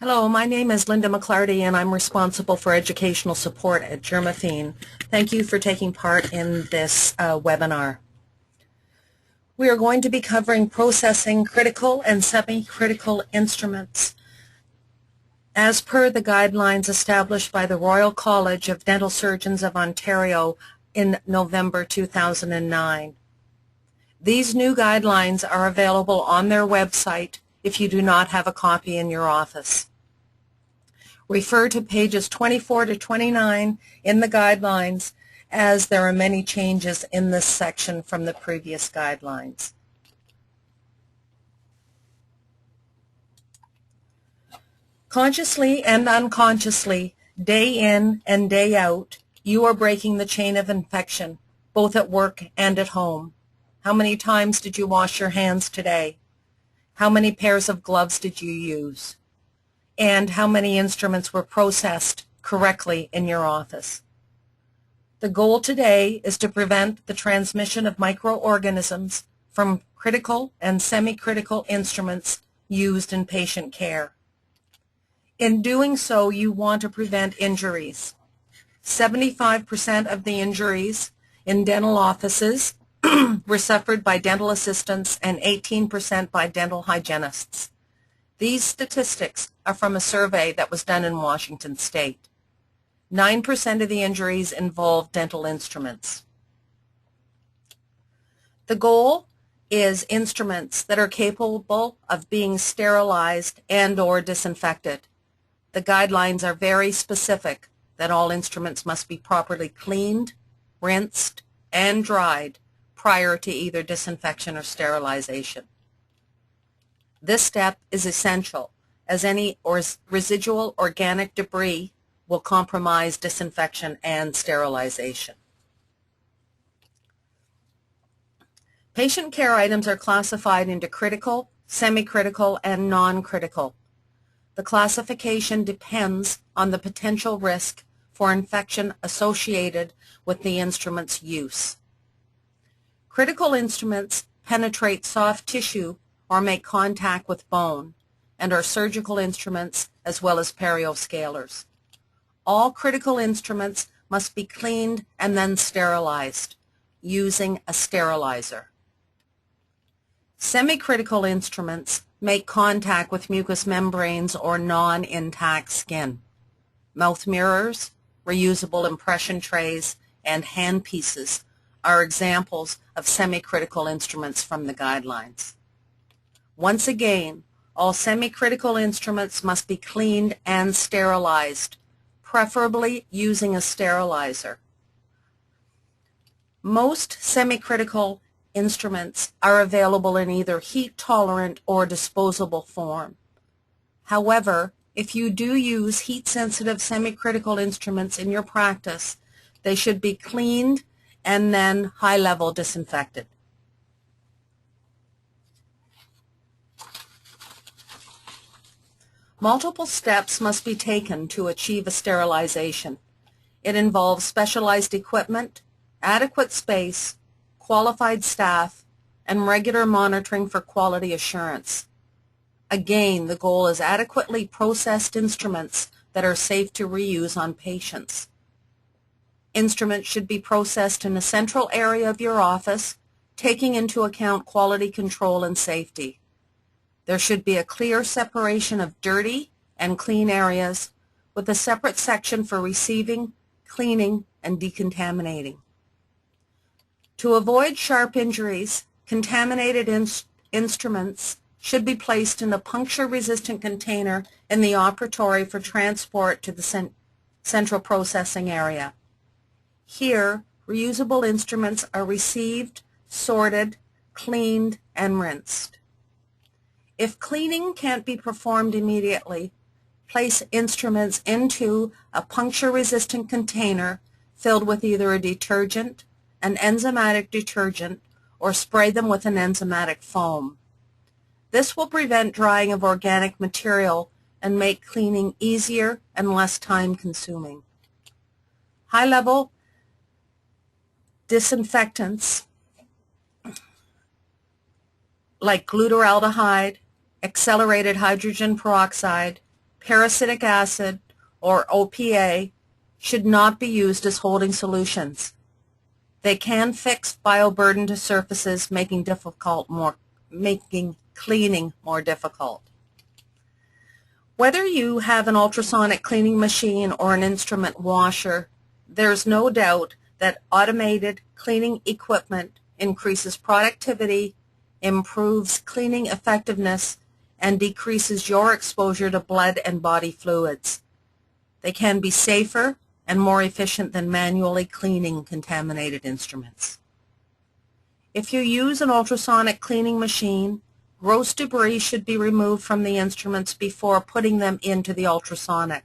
Hello, my name is Linda McClarty and I'm responsible for educational support at Germathene. Thank you for taking part in this webinar. We are going to be covering processing critical and semi-critical instruments as per the guidelines established by the Royal College of Dental Surgeons of Ontario in November 2009. These new guidelines are available on their website if you do not have a copy in your office. Refer to pages 24 to 29 in the guidelines, as there are many changes in this section from the previous guidelines. Consciously and unconsciously, day in and day out, you are breaking the chain of infection, both at work and at home. How many times did you wash your hands today? How many pairs of gloves did you use? And how many instruments were processed correctly in your office? The goal today is to prevent the transmission of microorganisms from critical and semi-critical instruments used in patient care. In doing so, you want to prevent injuries. 75% of the injuries in dental offices were suffered by dental assistants and 18% by dental hygienists. These statistics are from a survey that was done in Washington State. 9% of the injuries involve dental instruments. The goal is instruments that are capable of being sterilized and/or disinfected. The guidelines are very specific that all instruments must be properly cleaned, rinsed, and dried prior to either disinfection or sterilization. This step is essential, as any residual organic debris will compromise disinfection and sterilization. Patient care items are classified into critical, semi-critical, and non-critical. The classification depends on the potential risk for infection associated with the instrument's use. Critical instruments penetrate soft tissue or make contact with bone, and are surgical instruments as well as perioscalars. All critical instruments must be cleaned and then sterilized using a sterilizer. Semi-critical instruments make contact with mucous membranes or non-intact skin. Mouth mirrors, reusable impression trays, and handpieces are examples of semi-critical instruments from the guidelines. Once again, all semi-critical instruments must be cleaned and sterilized, preferably using a sterilizer. Most semi-critical instruments are available in either heat-tolerant or disposable form. However, if you do use heat-sensitive semi-critical instruments in your practice, they should be cleaned and then high-level disinfected. Multiple steps must be taken to achieve a sterilization. It involves specialized equipment, adequate space, qualified staff, and regular monitoring for quality assurance. Again, the goal is adequately processed instruments that are safe to reuse on patients. Instruments should be processed in a central area of your office, taking into account quality control and safety. There should be a clear separation of dirty and clean areas with a separate section for receiving, cleaning, and decontaminating. To avoid sharp injuries, contaminated instruments should be placed in a puncture-resistant container in the operatory for transport to the central processing area. Here, reusable instruments are received, sorted, cleaned, and rinsed. If cleaning can't be performed immediately, place instruments into a puncture-resistant container filled with either a detergent, an enzymatic detergent, or spray them with an enzymatic foam. This will prevent drying of organic material and make cleaning easier and less time-consuming. High-level disinfectants like glutaraldehyde, accelerated hydrogen peroxide, parasitic acid, or OPA should not be used as holding solutions. They can fix bioburden to surfaces, making cleaning more difficult. Whether you have an ultrasonic cleaning machine or an instrument washer, there's no doubt that automated cleaning equipment increases productivity, improves cleaning effectiveness, and decreases your exposure to blood and body fluids. They can be safer and more efficient than manually cleaning contaminated instruments. If you use an ultrasonic cleaning machine, gross debris should be removed from the instruments before putting them into the ultrasonic.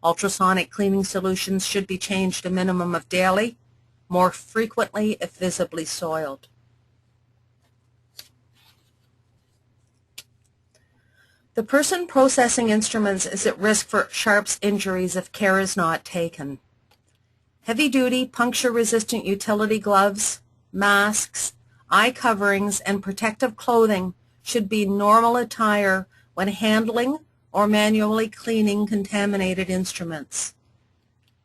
Ultrasonic cleaning solutions should be changed a minimum of daily, more frequently if visibly soiled. The person processing instruments is at risk for sharps injuries if care is not taken. Heavy-duty, puncture-resistant utility gloves, masks, eye coverings, and protective clothing should be normal attire when handling or manually cleaning contaminated instruments.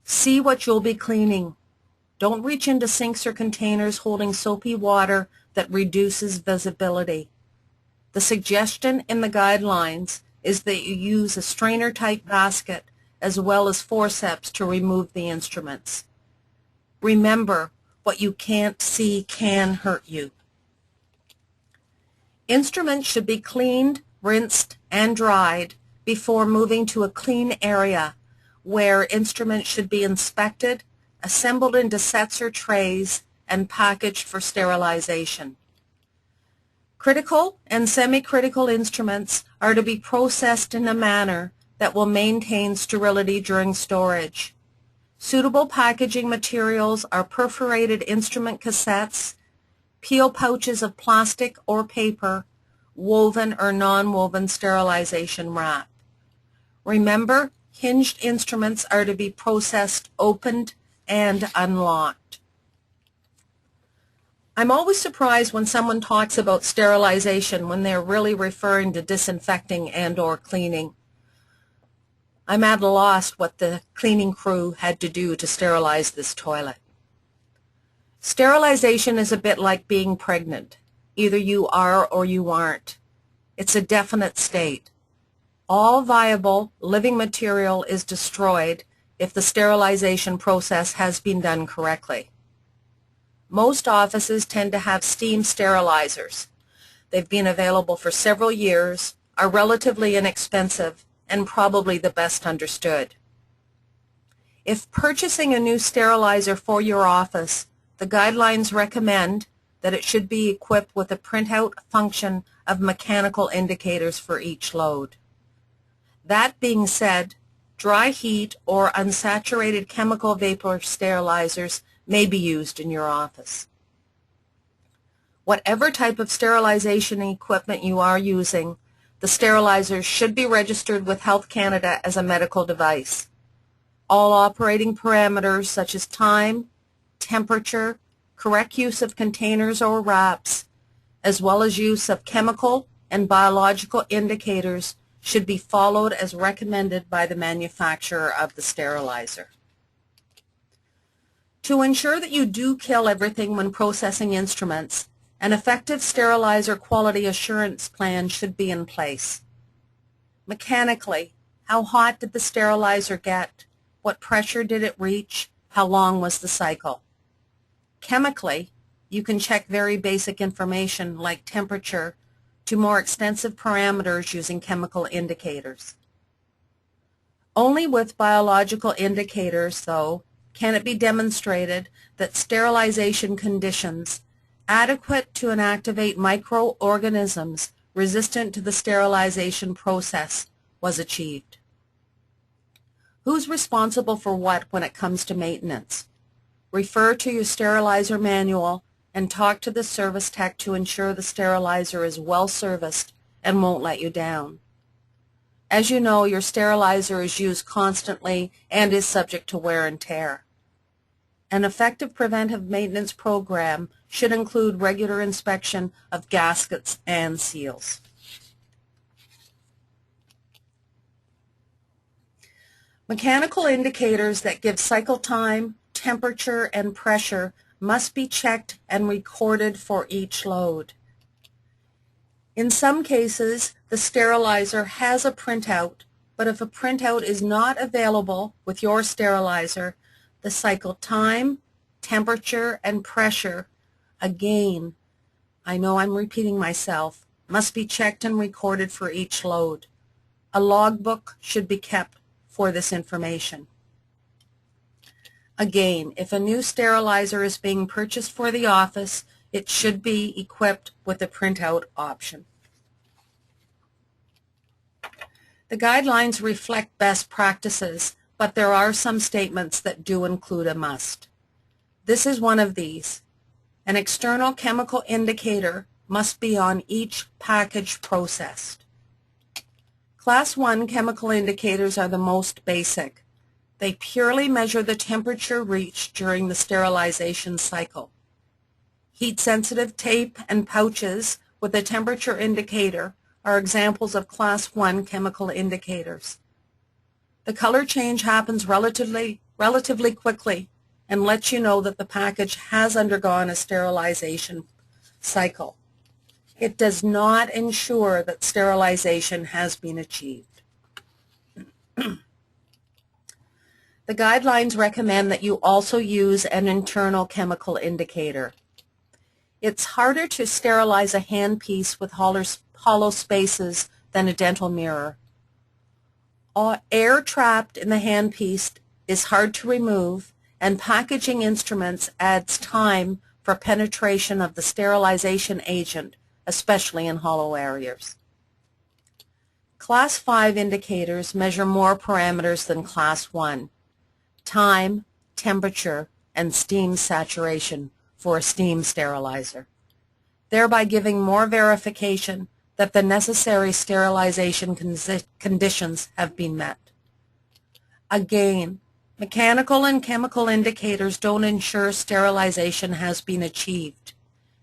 See what you'll be cleaning. Don't reach into sinks or containers holding soapy water that reduces visibility. The suggestion in the guidelines is that you use a strainer-type basket as well as forceps to remove the instruments. Remember, what you can't see can hurt you. Instruments should be cleaned, rinsed, and dried before moving to a clean area where instruments should be inspected, assembled into sets or trays, and packaged for sterilization. Critical and semi-critical instruments are to be processed in a manner that will maintain sterility during storage. Suitable packaging materials are perforated instrument cassettes, peel pouches of plastic or paper, woven or non-woven sterilization wrap. Remember, hinged instruments are to be processed opened and unlocked. I'm always surprised when someone talks about sterilization when they're really referring to disinfecting and/or cleaning. I'm at a loss what the cleaning crew had to do to sterilize this toilet. Sterilization is a bit like being pregnant. Either you are or you aren't. It's a definite state. All viable living material is destroyed if the sterilization process has been done correctly. Most offices tend to have steam sterilizers. They've been available for several years, are relatively inexpensive, and probably the best understood. If purchasing a new sterilizer for your office, the guidelines recommend that it should be equipped with a printout function of mechanical indicators for each load. That being said, dry heat or unsaturated chemical vapor sterilizers may be used in your office. Whatever type of sterilization equipment you are using, the sterilizer should be registered with Health Canada as a medical device. All operating parameters such as time, temperature, correct use of containers or wraps, as well as use of chemical and biological indicators should be followed as recommended by the manufacturer of the sterilizer. To ensure that you do kill everything when processing instruments, an effective sterilizer quality assurance plan should be in place. Mechanically, how hot did the sterilizer get? What pressure did it reach? How long was the cycle? Chemically, you can check very basic information like temperature to more extensive parameters using chemical indicators. Only with biological indicators, though, can it be demonstrated that sterilization conditions adequate to inactivate microorganisms resistant to the sterilization process was achieved. Who's responsible for what when it comes to maintenance? Refer to your sterilizer manual and talk to the service tech to ensure the sterilizer is well serviced and won't let you down. As you know, your sterilizer is used constantly and is subject to wear and tear. An effective preventive maintenance program should include regular inspection of gaskets and seals. Mechanical indicators that give cycle time, temperature, and pressure must be checked and recorded for each load. In some cases, the sterilizer has a printout, but if a printout is not available with your sterilizer, the cycle time, temperature, and pressure, again, I know I'm repeating myself, must be checked and recorded for each load. A logbook should be kept for this information. Again, if a new sterilizer is being purchased for the office, it should be equipped with a printout option. The guidelines reflect best practices, but there are some statements that do include a must. This is one of these. An external chemical indicator must be on each package processed. Class 1 chemical indicators are the most basic. They purely measure the temperature reached during the sterilization cycle. Heat-sensitive tape and pouches with a temperature indicator are examples of Class 1 chemical indicators. The color change happens relatively quickly and lets you know that the package has undergone a sterilization cycle. It does not ensure that sterilization has been achieved. The guidelines recommend that you also use an internal chemical indicator. It's harder to sterilize a handpiece with hollow spaces than a dental mirror. Air trapped in the handpiece is hard to remove, and packaging instruments adds time for penetration of the sterilization agent, especially in hollow areas. Class 5 indicators measure more parameters than Class 1. Time, temperature, and steam saturation for a steam sterilizer, thereby giving more verification that the necessary sterilization conditions have been met. Again, mechanical and chemical indicators don't ensure sterilization has been achieved.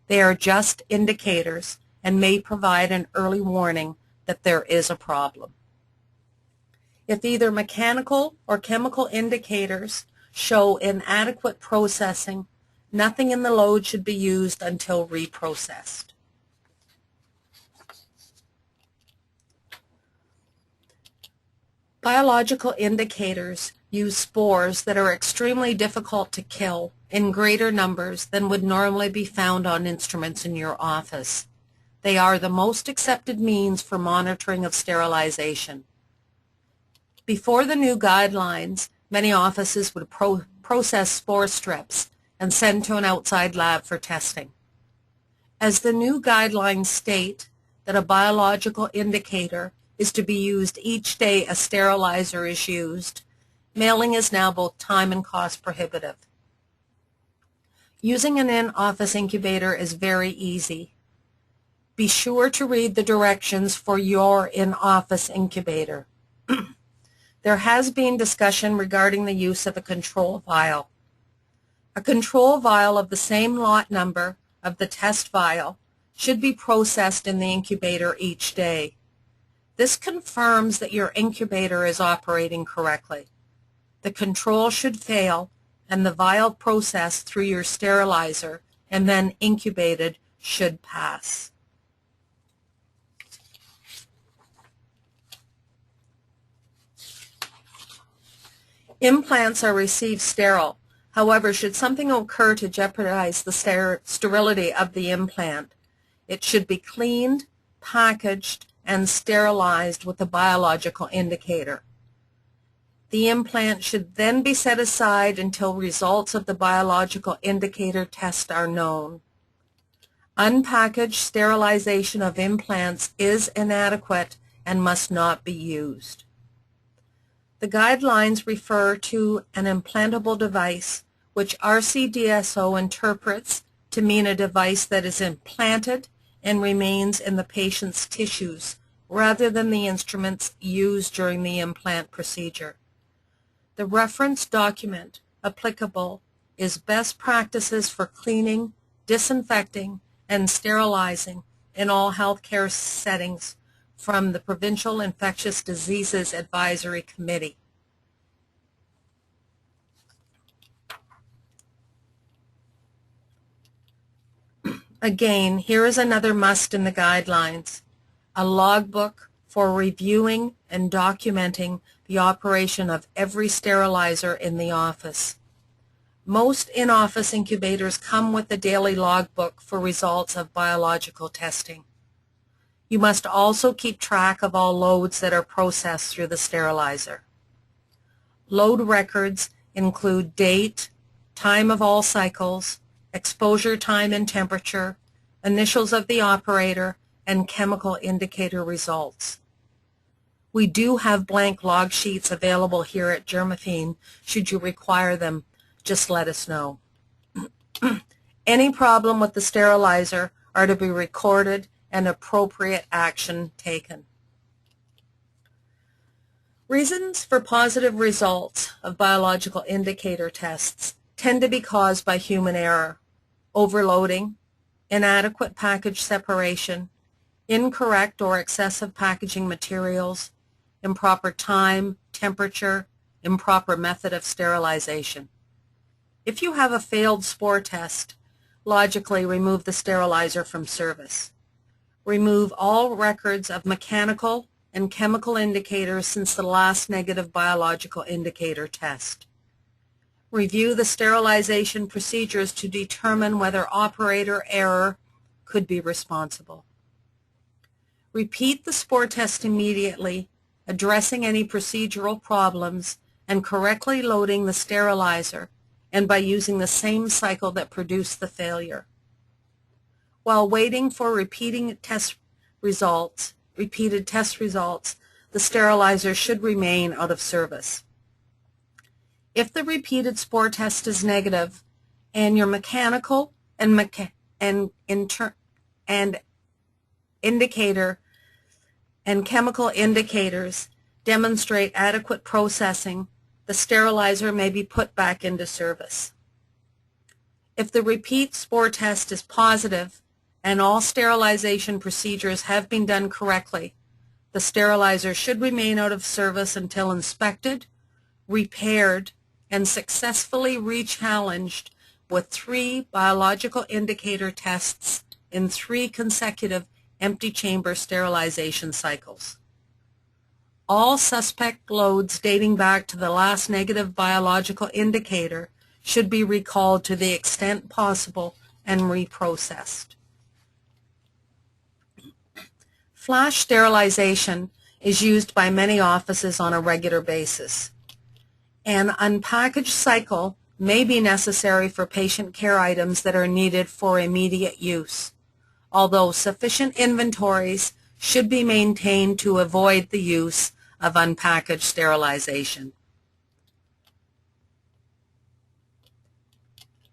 They are just indicators and may provide an early warning that there is a problem. If either mechanical or chemical indicators show inadequate processing, nothing in the load should be used until reprocessed. Biological indicators use spores that are extremely difficult to kill in greater numbers than would normally be found on instruments in your office. They are the most accepted means for monitoring of sterilization. Before the new guidelines, many offices would process spore strips and send to an outside lab for testing. As the new guidelines state that a biological indicator is to be used each day a sterilizer is used, mailing is now both time and cost prohibitive. Using an in-office incubator is very easy. Be sure to read the directions for your in-office incubator. There has been discussion regarding the use of a control vial. A control vial of the same lot number of the test vial should be processed in the incubator each day. This confirms that your incubator is operating correctly. The control should fail and the vial processed through your sterilizer and then incubated should pass. Implants are received sterile. However, should something occur to jeopardize the sterility of the implant, it should be cleaned, packaged, and sterilized with a biological indicator. The implant should then be set aside until results of the biological indicator test are known. Unpackaged sterilization of implants is inadequate and must not be used. The guidelines refer to an implantable device, which RCDSO interprets to mean a device that is implanted and remains in the patient's tissues rather than the instruments used during the implant procedure. The reference document applicable is Best Practices for Cleaning, Disinfecting, and Sterilizing in All Healthcare Settings from the Provincial Infectious Diseases Advisory Committee. Again, here is another must in the guidelines: a logbook for reviewing and documenting the operation of every sterilizer in the office. Most in-office incubators come with a daily logbook for results of biological testing. You must also keep track of all loads that are processed through the sterilizer. Load records include date, time of all cycles, exposure time and temperature, initials of the operator, and chemical indicator results. We do have blank log sheets available here at Germaphene. Should you require them, just let us know. Any problem with the sterilizer are to be recorded and appropriate action taken. Reasons for positive results of biological indicator tests tend to be caused by human error: overloading, inadequate package separation, incorrect or excessive packaging materials, improper time, temperature, improper method of sterilization. If you have a failed spore test, logically remove the sterilizer from service. Remove all records of mechanical and chemical indicators since the last negative biological indicator test. Review the sterilization procedures to determine whether operator error could be responsible. Repeat the spore test immediately, addressing any procedural problems and correctly loading the sterilizer, and by using the same cycle that produced the failure. While waiting for repeated test results, the sterilizer should remain out of service. If the repeated spore test is negative and your mechanical and indicator and chemical indicators demonstrate adequate processing, the sterilizer may be put back into service. If the repeat spore test is positive and all sterilization procedures have been done correctly, the sterilizer should remain out of service until inspected, repaired, and successfully re-challenged with 3 biological indicator tests in 3 consecutive empty chamber sterilization cycles. All suspect loads dating back to the last negative biological indicator should be recalled to the extent possible and reprocessed. Flash sterilization is used by many offices on a regular basis. An unpackaged cycle may be necessary for patient care items that are needed for immediate use, although sufficient inventories should be maintained to avoid the use of unpackaged sterilization.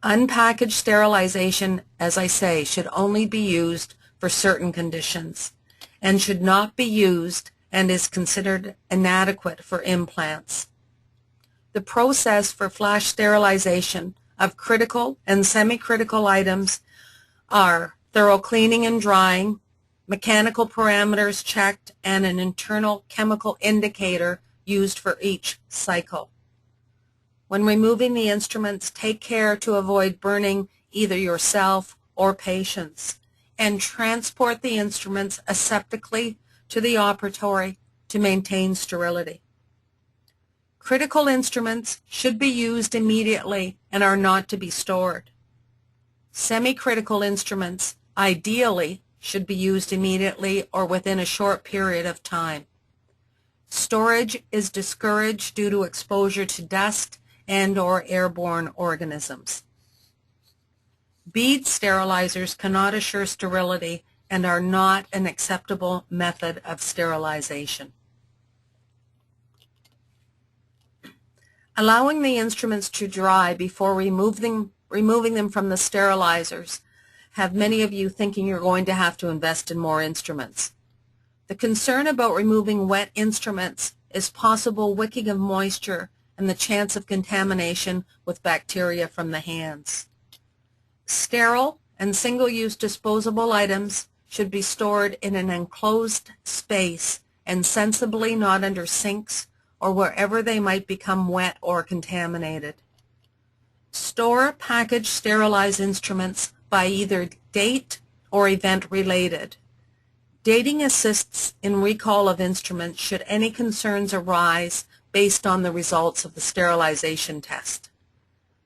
Unpackaged sterilization, as I say, should only be used for certain conditions and should not be used and is considered inadequate for implants. The process for flash sterilization of critical and semi-critical items are thorough cleaning and drying, mechanical parameters checked, and an internal chemical indicator used for each cycle. When removing the instruments, take care to avoid burning either yourself or patients, and transport the instruments aseptically to the operatory to maintain sterility. Critical instruments should be used immediately and are not to be stored. Semi-critical instruments, ideally, should be used immediately or within a short period of time. Storage is discouraged due to exposure to dust and/or airborne organisms. Bead sterilizers cannot assure sterility and are not an acceptable method of sterilization. Allowing the instruments to dry before removing them from the sterilizers have many of you thinking you're going to have to invest in more instruments. The concern about removing wet instruments is possible wicking of moisture and the chance of contamination with bacteria from the hands. Sterile and single-use disposable items should be stored in an enclosed space and sensibly not under sinks or wherever they might become wet or contaminated. Store packaged sterilized instruments by either date or event-related. Dating assists in recall of instruments should any concerns arise based on the results of the sterilization test.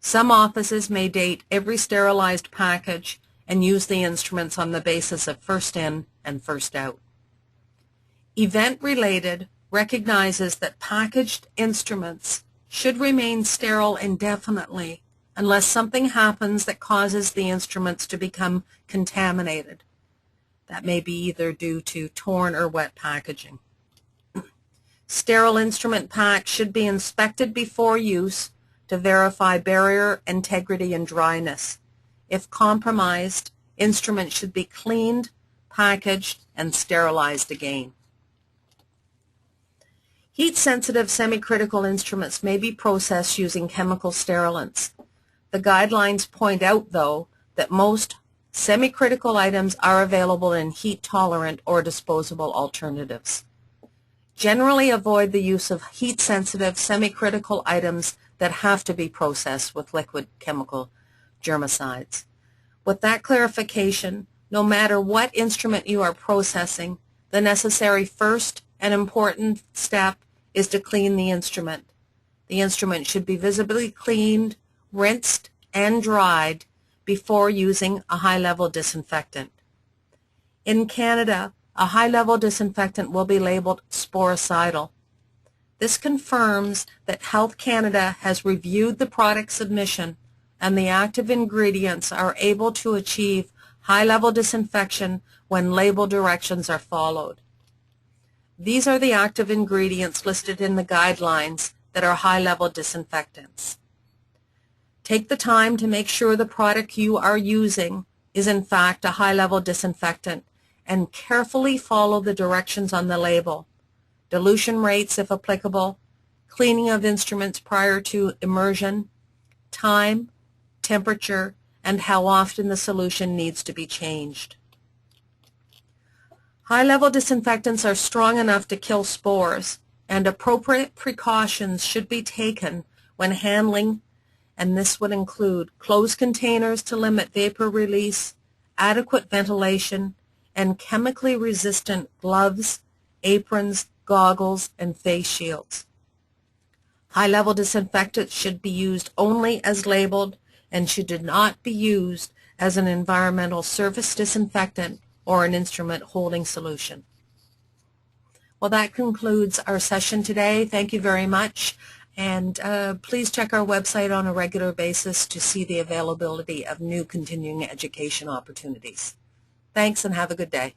Some offices may date every sterilized package and use the instruments on the basis of first in and first out. Event-related recognizes that packaged instruments should remain sterile indefinitely unless something happens that causes the instruments to become contaminated. That may be either due to torn or wet packaging. Sterile instrument packs should be inspected before use to verify barrier integrity and dryness. If compromised, instruments should be cleaned, packaged, and sterilized again. Heat-sensitive semi-critical instruments may be processed using chemical sterilants. The guidelines point out, though, that most semi-critical items are available in heat-tolerant or disposable alternatives. Generally avoid the use of heat-sensitive semi-critical items that have to be processed with liquid chemical germicides. With that clarification, no matter what instrument you are processing, the necessary first and important step is to clean the instrument. The instrument should be visibly cleaned, rinsed, and dried before using a high-level disinfectant. In Canada, a high-level disinfectant will be labeled sporicidal. This confirms that Health Canada has reviewed the product submission and the active ingredients are able to achieve high-level disinfection when label directions are followed. These are the active ingredients listed in the guidelines that are high-level disinfectants. Take the time to make sure the product you are using is in fact a high-level disinfectant and carefully follow the directions on the label. Dilution rates if applicable, cleaning of instruments prior to immersion, time, temperature, and how often the solution needs to be changed. High-level disinfectants are strong enough to kill spores, and appropriate precautions should be taken when handling, and this would include closed containers to limit vapor release, adequate ventilation, and chemically resistant gloves, aprons, goggles, and face shields. High-level disinfectants should be used only as labeled and should not be used as an environmental surface disinfectant or an instrument holding solution. Well, that concludes our session today. Thank you very much. And please check our website on a regular basis to see the availability of new continuing education opportunities. Thanks and have a good day.